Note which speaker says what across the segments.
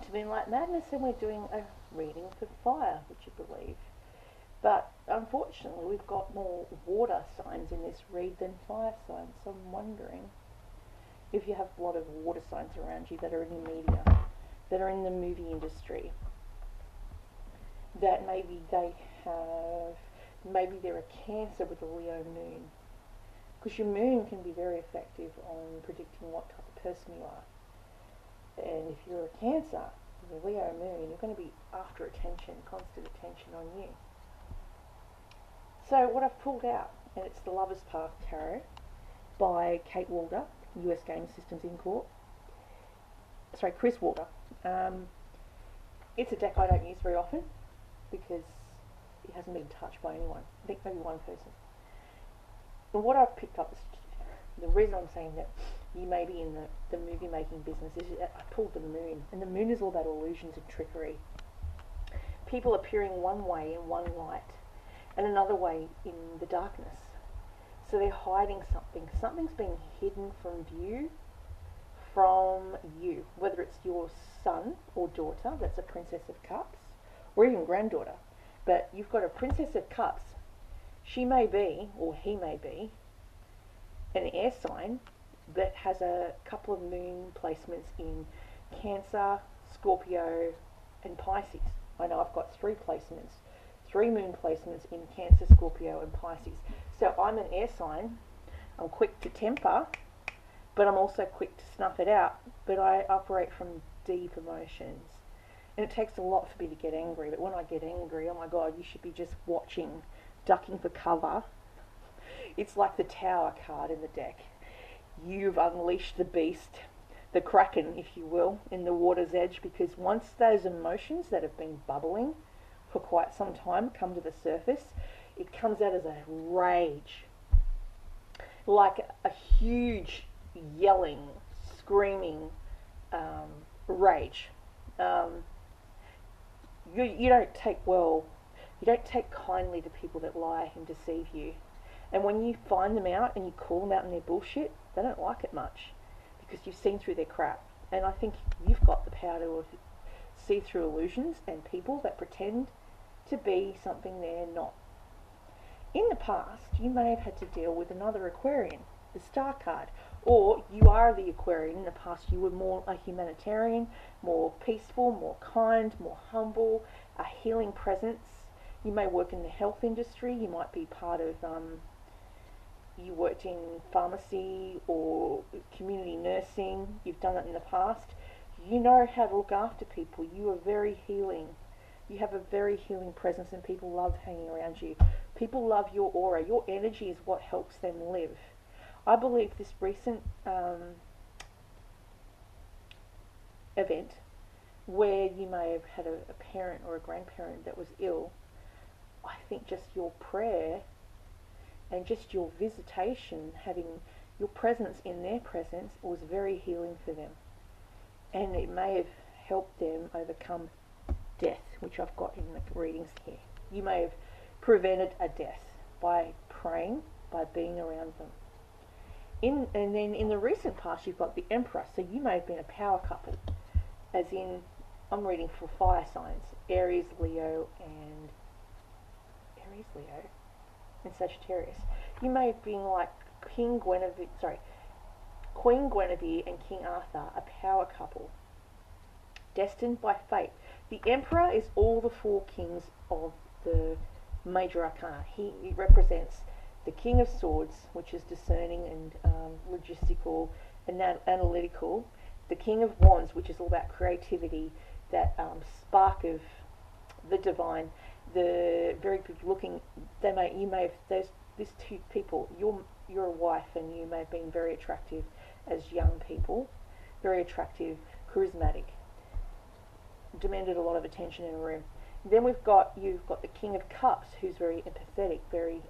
Speaker 1: to Moonlight Madness, and we're doing a reading for fire, would you believe? But unfortunately, we've got more water signs in this read than fire signs, so I'm wondering if you have a lot of water signs around you that are in the media, that are in the movie industry, that maybe they're a Cancer with a Leo moon. Because your moon can be very effective on predicting what type of person you are. And if you're a Cancer with a Leo moon, you're going to be after attention, constant attention on you. So what I've pulled out, and it's the Lover's Path Tarot by Kate Walder, US Game Systems Inc. Sorry, Chris Walder. It's a deck I don't use very often because it hasn't been touched by anyone. I think maybe one person. And what I've picked up, the reason I'm saying that you may be in the movie making business is that I pulled the moon, and the moon is all about illusions and trickery. People appearing one way in one light and another way in the darkness. So they're hiding something. Something's being hidden from view from you, whether it's your son or daughter, that's a Princess of Cups, or even granddaughter. But you've got a Princess of Cups. She may be, or he may be, an air sign that has a couple of moon placements in Cancer, Scorpio, and Pisces. I know I've got 3 moon placements in Cancer, Scorpio, and Pisces. So I'm an air sign. I'm quick to temper, but I'm also quick to snuff it out. But I operate from deep emotions. And it takes a lot for me to get angry. But when I get angry, oh my God, you should be just watching, ducking for cover. It's like the Tower card in the deck. You've unleashed the beast, the Kraken, if you will, in the water's edge, because once those emotions that have been bubbling for quite some time come to the surface, it comes out as a rage, like a huge yelling, screaming rage. You don't take kindly to people that lie and deceive you. And when you find them out and you call them out in their bullshit, they don't like it much because you've seen through their crap. And I think you've got the power to see through illusions and people that pretend to be something they're not. In the past, you may have had to deal with another Aquarian, the Star card, or you are the Aquarian. In the past, you were more a humanitarian, more peaceful, more kind, more humble, a healing presence. You may work in the health industry. You might be part of, you worked in pharmacy or community nursing. You've done it in the past. You know how to look after people. You are very healing. You have a very healing presence and people love hanging around you. People love your aura. Your energy is what helps them live. I believe this recent event where you may have had a parent or a grandparent that was ill, I think just your prayer and just your visitation, having your presence in their presence, was very healing for them. And it may have helped them overcome death, which I've got in the readings here. You may have prevented a death by praying, by being around them. And then in the recent past, you've got the Emperor, so you may have been a power couple, as in, I'm reading for fire signs, Aries, Leo, and Sagittarius. You may have been like Queen Guinevere and King Arthur, a power couple, destined by fate. The Emperor is all the 4 kings of the major arcana. He represents the King of Swords, which is discerning and logistical and analytical. The King of Wands, which is all about creativity, that spark of the divine. The very good looking. These 2 people. You're a wife, and you may have been very attractive as young people, very attractive, charismatic, demanded a lot of attention in a room. Then you've got the King of Cups, who's very empathetic, very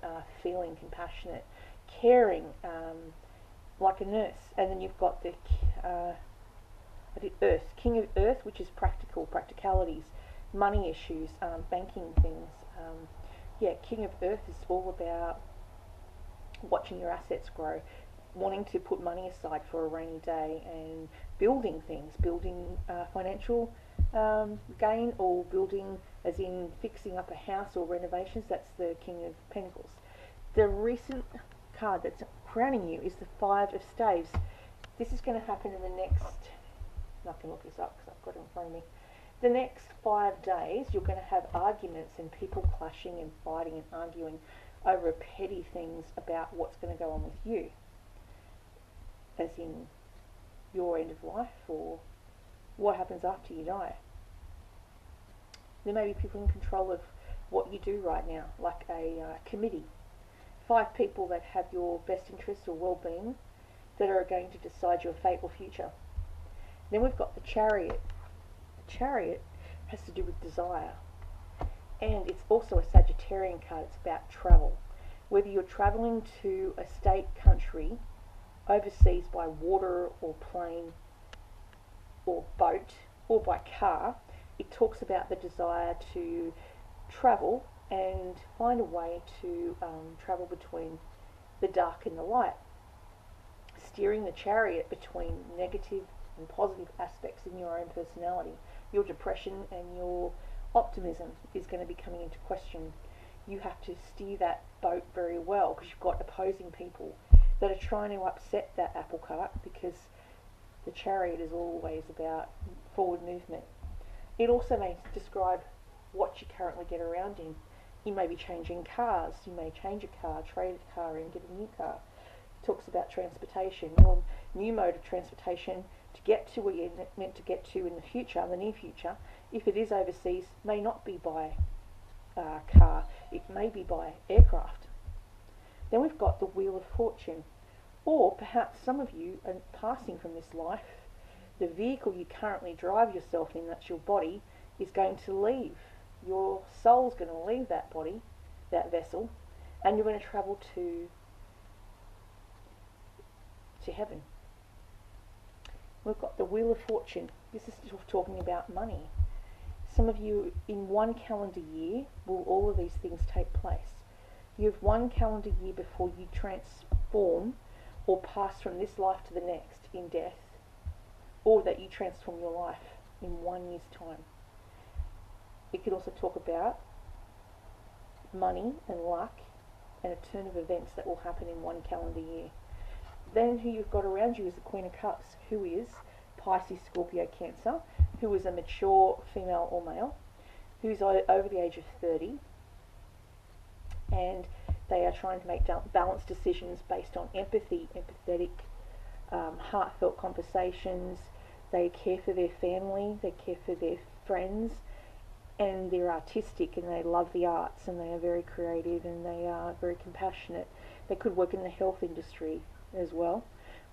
Speaker 1: feeling, compassionate, caring, like a nurse. And then you've got the Earth, King of Earth, which is practicalities, money issues, banking things. King of Earth is all about watching your assets grow, wanting to put money aside for a rainy day, and building things, building financial Gain or building, as in fixing up a house or renovations, that's the King of Pentacles. The recent card that's crowning you is the Five of Staves. This is going to happen in the next, I can look this up because I've got it in front of me. The next 5 days, you're going to have arguments and people clashing and fighting and arguing over petty things about what's going to go on with you, as in your end of life or what happens after you die. There may be people in control of what you do right now, like a committee. 5 people that have your best interests or well-being that are going to decide your fate or future. Then we've got the Chariot. The Chariot has to do with desire. And it's also a Sagittarian card. It's about travel. Whether you're traveling to a state, country, overseas by water or plane or boat or by car, it talks about the desire to travel and find a way to travel between the dark and the light, steering the chariot between negative and positive aspects in your own personality. Your depression and your optimism is going to be coming into question. You have to steer that boat very well because you've got opposing people that are trying to upset that apple cart, because the chariot is always about forward movement. It also may describe what you currently get around in. You may be changing cars. You may change a car, trade a car in, get a new car. It talks about transportation. Your new mode of transportation to get to where you're meant to get to in the future, in the near future, if it is overseas, may not be by car. It may be by aircraft. Then we've got the Wheel of Fortune. Or perhaps some of you are passing from this life. The vehicle you currently drive yourself in, that's your body, is going to leave. Your soul's going to leave that body, that vessel, and you're going to travel to heaven. We've got the Wheel of Fortune. This is talking about money. Some of you, in one calendar year, will all of these things take place. You have one calendar year before you transform or pass from this life to the next in death, or that you transform your life in 1 year's time. It could also talk about money and luck and a turn of events that will happen in one calendar year. Then who you've got around you is the Queen of Cups, who is Pisces, Scorpio, Cancer, who is a mature female or male, who's over the age of 30, and they are trying to make balanced decisions based on empathy, empathetic, heartfelt conversations. They care for their family, they care for their friends, and they're artistic and they love the arts and they are very creative and they are very compassionate. They could work in the health industry as well,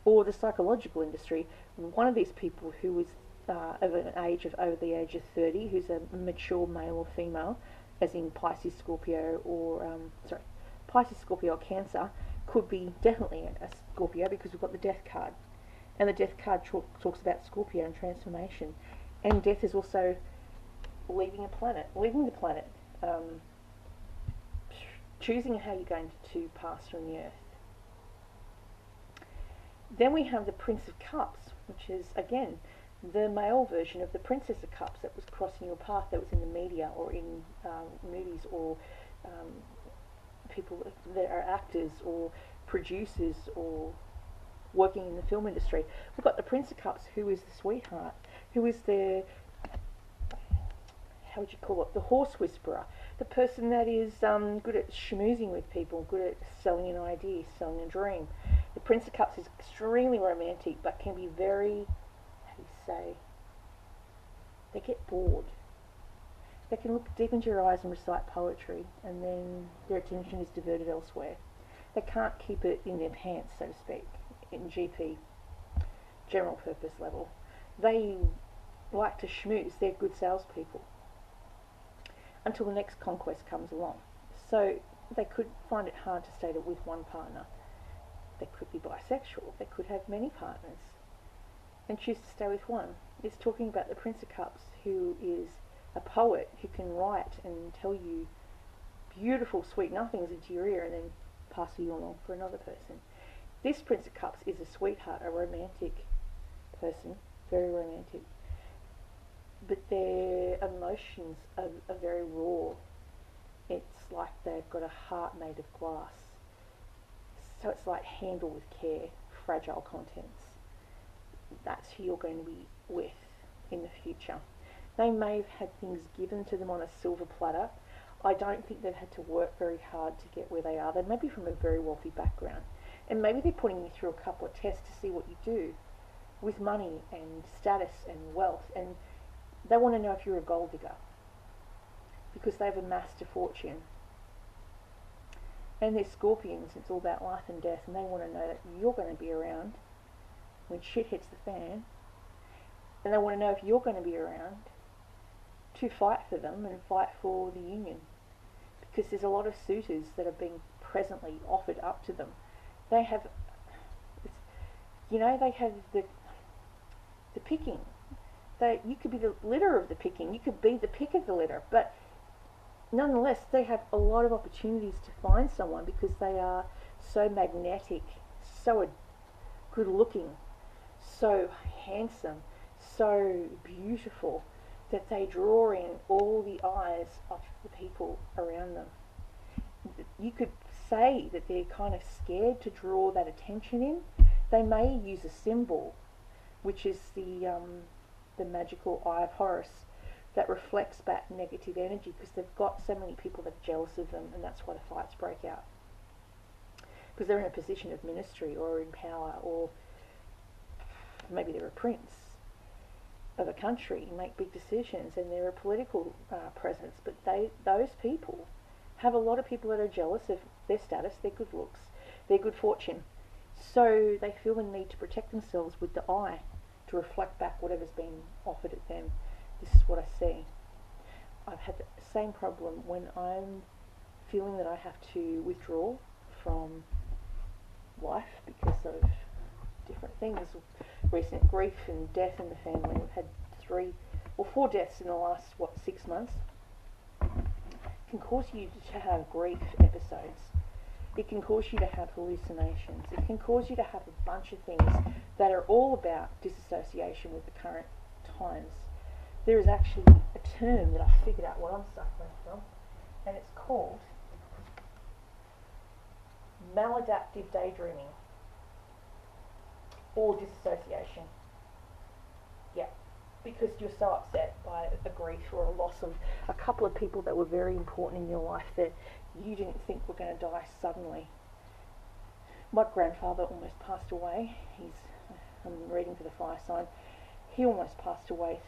Speaker 1: or the psychological industry. One of these people who is of an age of over the age of 30, who's a mature male or female, as in Pisces, Scorpio, or Pisces, Scorpio, or Cancer, could be definitely a Scorpio, because we've got the Death card, and the Death card talks about Scorpio and transformation, and death is also leaving the planet, choosing how you're going to pass from the earth. Then we have the Prince of Cups, which is, again, the male version of the Princess of Cups that was crossing your path, that was in the media or in movies, or people that are actors or producers or working in the film industry. We've got the Prince of Cups, who is the sweetheart, who is the, how would you call it, the horse whisperer, the person that is good at schmoozing with people, good at selling an idea, selling a dream. The Prince of Cups is extremely romantic, but can be very, how do you say, they get bored. They can look deep into your eyes and recite poetry, and then their attention is diverted elsewhere. They can't keep it in their pants, so to speak, in GP, general purpose level. They like to schmooze. They're good salespeople until the next conquest comes along. So they could find it hard to stay with one partner. They could be bisexual. They could have many partners and choose to stay with one. It's talking about the Prince of Cups, who is a poet who can write and tell you beautiful, sweet nothings into your ear and then pass you along for another person. This Prince of Cups is a sweetheart, a romantic person, very romantic. but their emotions are very raw. It's like they've got a heart made of glass. So it's like handle with care, fragile contents. That's who you're going to be with in the future. They may have had things given to them on a silver platter. I don't think they've had to work very hard to get where they are. They may be from a very wealthy background. And maybe they're putting you through a couple of tests to see what you do with money and status and wealth. And they want to know if you're a gold digger because they've amassed a fortune. And they're Scorpions, it's all about life and death, and they want to know that you're going to be around when shit hits the fan. And they want to know if you're going to be around to fight for them and fight for the union. Because there's a lot of suitors that are being presently offered up to them. They have, they have the picking. You could be the litter of the picking. You could be the pick of the litter. But nonetheless, they have a lot of opportunities to find someone because they are so magnetic, so good looking, so handsome, so beautiful, that they draw in all the eyes of the people around them. You could say that they're kind of scared to draw that attention in. They may use a symbol, which is the magical eye of Horus, that reflects back negative energy because they've got so many people that are jealous of them, and that's why the fights break out. Because they're in a position of ministry or in power, or maybe they're a prince of a country and make big decisions, and they're a political presence, but those people have a lot of people that are jealous of their status, their good looks, their good fortune. So they feel the need to protect themselves with the eye to reflect back whatever's been offered at them. This is what I see. I've had the same problem when I'm feeling that I have to withdraw from life because of different things, recent grief and death in the family. We've had 3 or 4 deaths in the last 6 months. It can cause you to have grief episodes. It can cause you to have hallucinations. It can cause you to have a bunch of things that are all about disassociation with the current times. There is actually a term that I figured out what I'm suffering from, and it's called maladaptive daydreaming or disassociation. Yeah, because you're so upset by a grief or a loss of a couple of people that were very important in your life that you didn't think were going to die suddenly. My grandfather almost passed away. I'm reading for the fire sign. He almost passed away,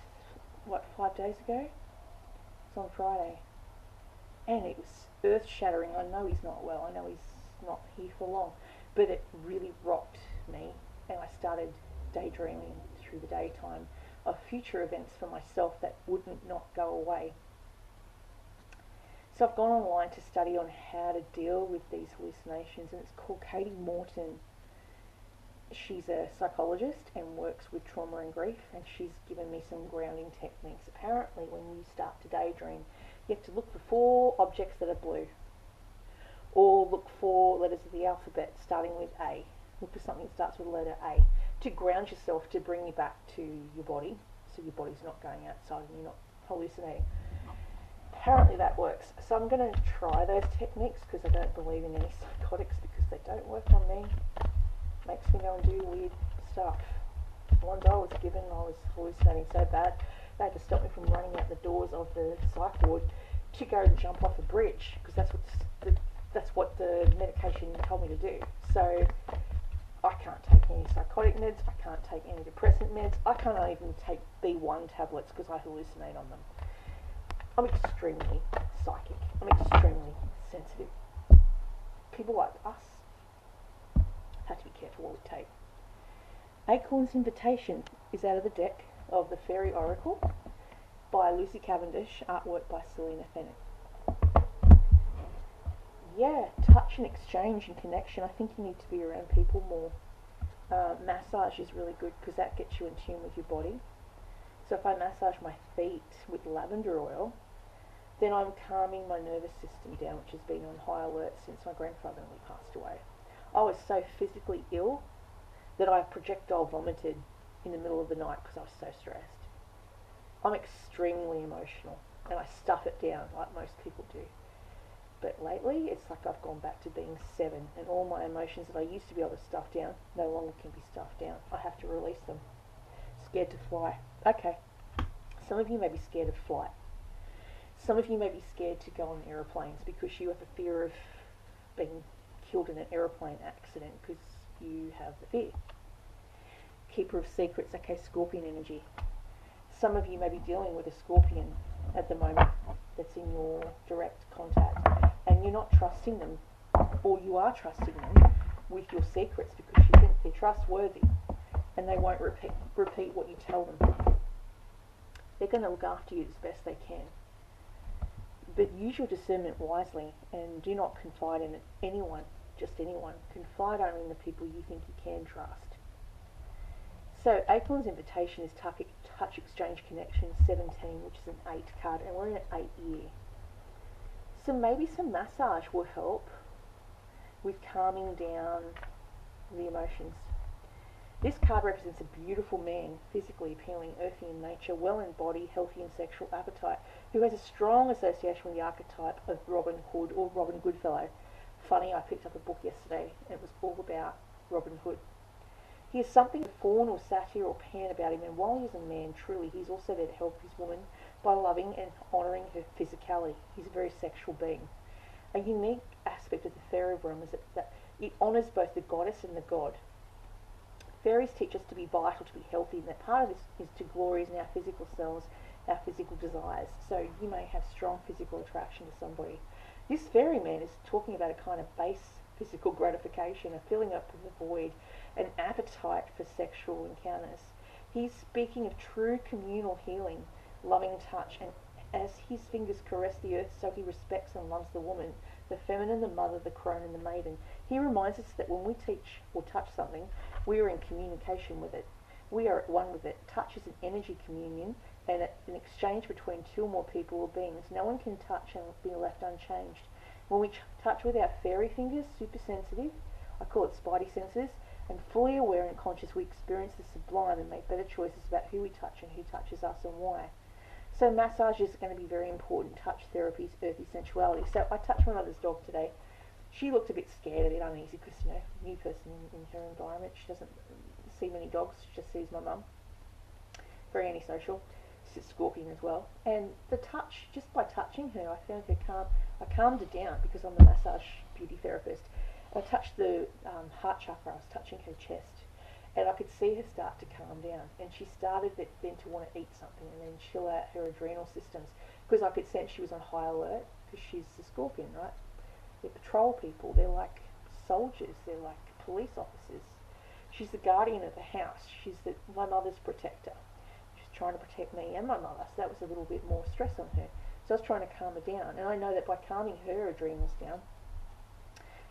Speaker 1: 5 days ago? It's on Friday. And it was earth-shattering. I know he's not well. I know he's not here for long. But it really rocked me. And I started daydreaming through the daytime of future events for myself that wouldn't not go away. So I've gone online to study on how to deal with these hallucinations, and it's called Katie Morton. She's a psychologist and works with trauma and grief, and she's given me some grounding techniques. Apparently, when you start to daydream, you have to look for 4 objects that are blue, or look for letters of the alphabet starting with A. Look for something that starts with the letter A to ground yourself, to bring you back to your body, so your body's not going outside and you're not hallucinating. Apparently that works. So I'm going to try those techniques because I don't believe in any psychotics because they don't work on me. Makes me go and do weird stuff. One day I was given, I was hallucinating so bad, they had to stop me from running out the doors of the psych ward to go and jump off a bridge because that's what the medication told me to do. So I can't take any psychotic meds, I can't take antidepressant meds, I can't even take B1 tablets because I hallucinate on them. I'm extremely psychic. I'm extremely sensitive. People like us have to be careful what we take. Acorn's Invitation is out of the deck of the Fairy Oracle by Lucy Cavendish, artwork by Selena Fennec. Yeah, touch and exchange and connection. I think you need to be around people more. Massage is really good because that gets you in tune with your body. So if I massage my feet with lavender oil, then I'm calming my nervous system down, which has been on high alert since my grandfather passed away. I was so physically ill that I projectile vomited in the middle of the night because I was so stressed. I'm extremely emotional and I stuff it down like most people do. But lately, it's like I've gone back to being 7, and all my emotions that I used to be able to stuff down no longer can be stuffed down. I have to release them. Scared to fly. Okay. Some of you may be scared of flight. Some of you may be scared to go on aeroplanes because you have a fear of being killed in an aeroplane accident because you have the fear. Keeper of secrets. Okay, scorpion energy. Some of you may be dealing with a scorpion at the moment that's in your direct contact, and you're not trusting them, or you are trusting them with your secrets because you think they're trustworthy and they won't repeat what you tell them. They're going to look after you as best they can. But use your discernment wisely and do not confide in anyone, just anyone. Confide only in the people you think you can trust. So April's invitation is Touch Exchange Connection 17, which is an 8 card, and we're in an 8 year. So maybe some massage will help with calming down the emotions. This card represents a beautiful man, physically appealing, earthy in nature, well in body, healthy in sexual appetite, who has a strong association with the archetype of Robin Hood or Robin Goodfellow. Funny, I picked up a book yesterday and it was all about Robin Hood. He has something of fawn or satyr or pan about him, and while he is a man, truly, he's also there to help his woman by loving and honouring her physicality. He's a very sexual being. A unique aspect of the fairy realm is that it honours both the goddess and the god. Fairies teach us to be vital, to be healthy, and that part of this is to glory in our physical selves, our physical desires. So you may have strong physical attraction to somebody. This fairy man is talking about a kind of base physical gratification, a filling up of the void, an appetite for sexual encounters. He's speaking of true communal healing, loving touch, and as his fingers caress the earth, so he respects and loves the woman, the feminine, the mother, the crone, and the maiden. He reminds us that when we teach or touch something, we are in communication with it. We are at one with it. Touch is an energy communion and an exchange between two or more people or beings. No one can touch and be left unchanged. When we touch with our fairy fingers, super sensitive, I call it spidey senses, and fully aware and conscious, we experience the sublime and make better choices about who we touch and who touches us and why. So massage is going to be very important. Touch therapy is earthy sensuality. So I touched my mother's dog today. She looked a bit scared, a bit uneasy because, you know, new person in her environment. She doesn't see many dogs. She just sees my mum. Very antisocial. She's a scorpion as well. And the touch, just by touching her, I found her calm. I calmed her down because I'm the massage beauty therapist. I touched the heart chakra. I was touching her chest. And I could see her start to calm down. And she started then to want to eat something and then chill out her adrenal systems. Because I could sense she was on high alert because she's a scorpion, right? They're patrol people. They're like soldiers. They're like police officers. She's the guardian of the house. She's my mother's protector. She's trying to protect me and my mother. So that was a little bit more stress on her. So I was trying to calm her down. And I know that by calming her adrenals down,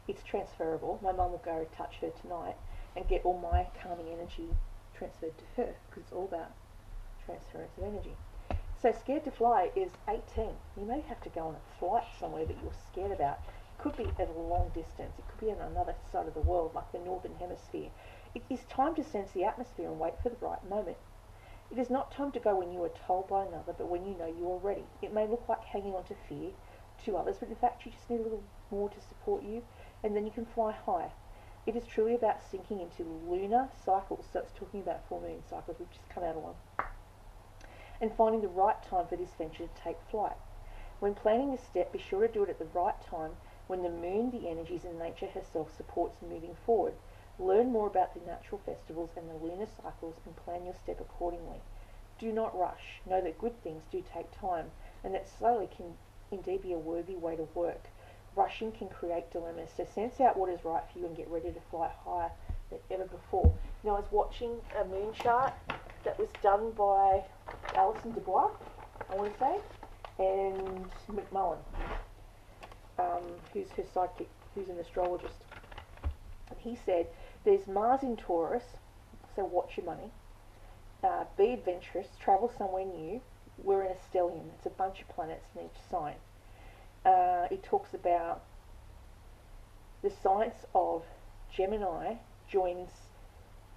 Speaker 1: it's transferable. My mum will go touch her tonight and get all my calming energy transferred to her because it's all about transference of energy. So Scared to Fly is 18. You may have to go on a flight somewhere that you're scared about. It could be at a long distance. It could be on another side of the world, like the Northern Hemisphere. It is time to sense the atmosphere and wait for the right moment. It is not time to go when you are told by another, but when you know you are ready. It may look like hanging on to fear to others, but in fact you just need a little more to support you, and then you can fly high. It is truly about sinking into lunar cycles, so it's talking about full moon cycles. We've just come out of one. And finding the right time for this venture to take flight. When planning this step, be sure to do it at the right time when the moon, the energies, and nature herself supports moving forward. Learn more about the natural festivals and the lunar cycles and plan your step accordingly. Do not rush. Know that good things do take time and that slowly can indeed be a worthy way to work. Rushing can create dilemmas, so sense out what is right for you and get ready to fly higher than ever before. Now, I was watching a moon chart that was done by Alison Dubois, I want to say, and McMullen, who's her sidekick, who's an astrologist. And he said, there's Mars in Taurus, so watch your money. Be adventurous, travel somewhere new. We're in a stellium, it's a bunch of planets in each sign. It talks about the science of Gemini joins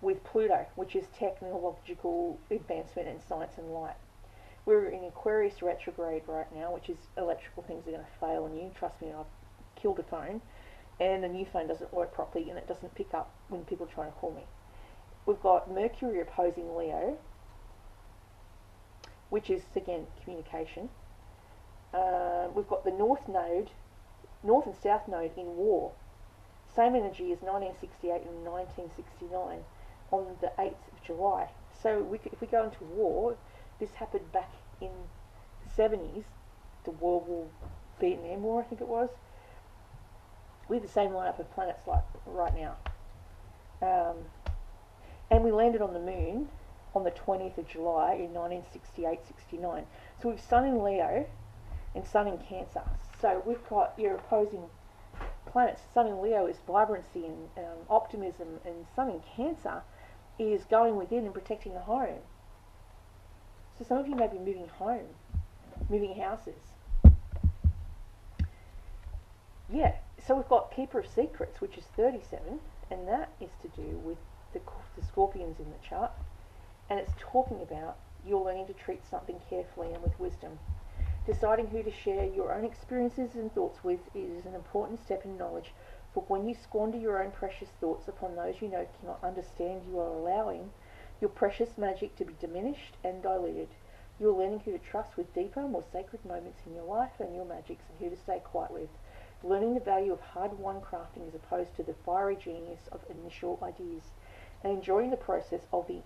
Speaker 1: with Pluto, which is technological advancement and science and light. We're in Aquarius retrograde right now, which is electrical things are going to fail on you. Trust me, I've killed a phone, and the new phone doesn't work properly, and it doesn't pick up when people are trying to call me. We've got Mercury opposing Leo, which is, again, communication. We've got the North and South Node in war. Same energy as 1968 and 1969 on the 8th of July. So if we go into war, this happened back in the 70s, the Vietnam War, I think it was. We have the same lineup of planets like right now. And we landed on the moon on the 20th of July in 1968-69. So we've Sun in Leo and Sun in Cancer. So we've got your opposing planets. Sun in Leo is vibrancy and optimism, and Sun in Cancer is going within and protecting the home. So some of you may be moving home, moving houses. Yeah, so we've got Keeper of Secrets, which is 37, and that is to do with the scorpions in the chart. And it's talking about you're learning to treat something carefully and with wisdom. Deciding who to share your own experiences and thoughts with is an important step in knowledge, for when you squander your own precious thoughts upon those you know cannot understand, you are allowing your precious magic to be diminished and diluted. You are learning who to trust with deeper, more sacred moments in your life and your magics, and who to stay quiet with. Learning the value of hard-won crafting as opposed to the fiery genius of initial ideas, and enjoying the process of the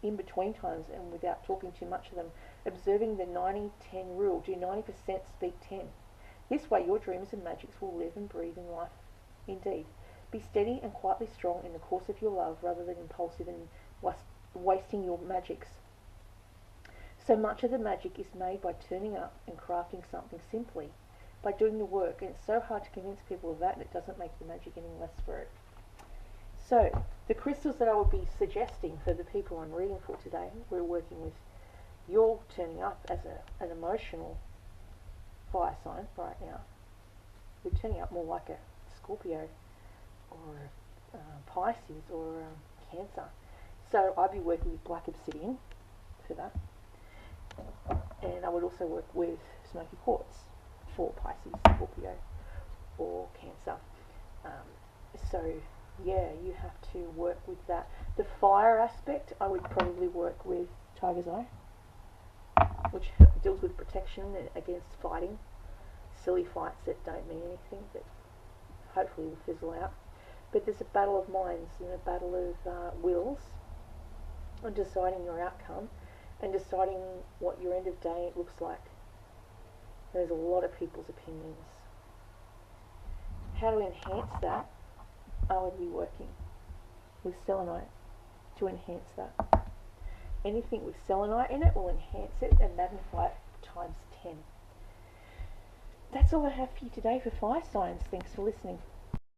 Speaker 1: in-between times, and without talking too much of them, observing the 90-10 rule. Do 90%, speak 10. This way your dreams and magics will live and breathe in life indeed. Be steady and quietly strong in the course of your love, rather than impulsive and wasting your magics. So much of the magic is made by turning up and crafting something simply, by doing the work, and it's so hard to convince people of that, and it doesn't make the magic any less for it. So, the crystals that I would be suggesting for the people I'm reading for today, we're working with, you're turning up as an emotional fire sign right now. You're turning up more like a Scorpio or Pisces or Cancer. So I'd be working with black obsidian for that. And I would also work with smoky quartz for Pisces, Scorpio or Cancer. So yeah, you have to work with that. The fire aspect, I would probably work with Tiger's Eye, which deals with protection against fighting, silly fights that don't mean anything, that hopefully will fizzle out. But there's a battle of minds and a battle of wills on deciding your outcome and deciding what your end of day looks like. There's a lot of people's opinions. How to enhance that? I would be working with selenite to enhance that. Anything with selenite in it will enhance it and magnify it times 10. That's all I have for you today for fire signs. Thanks for listening.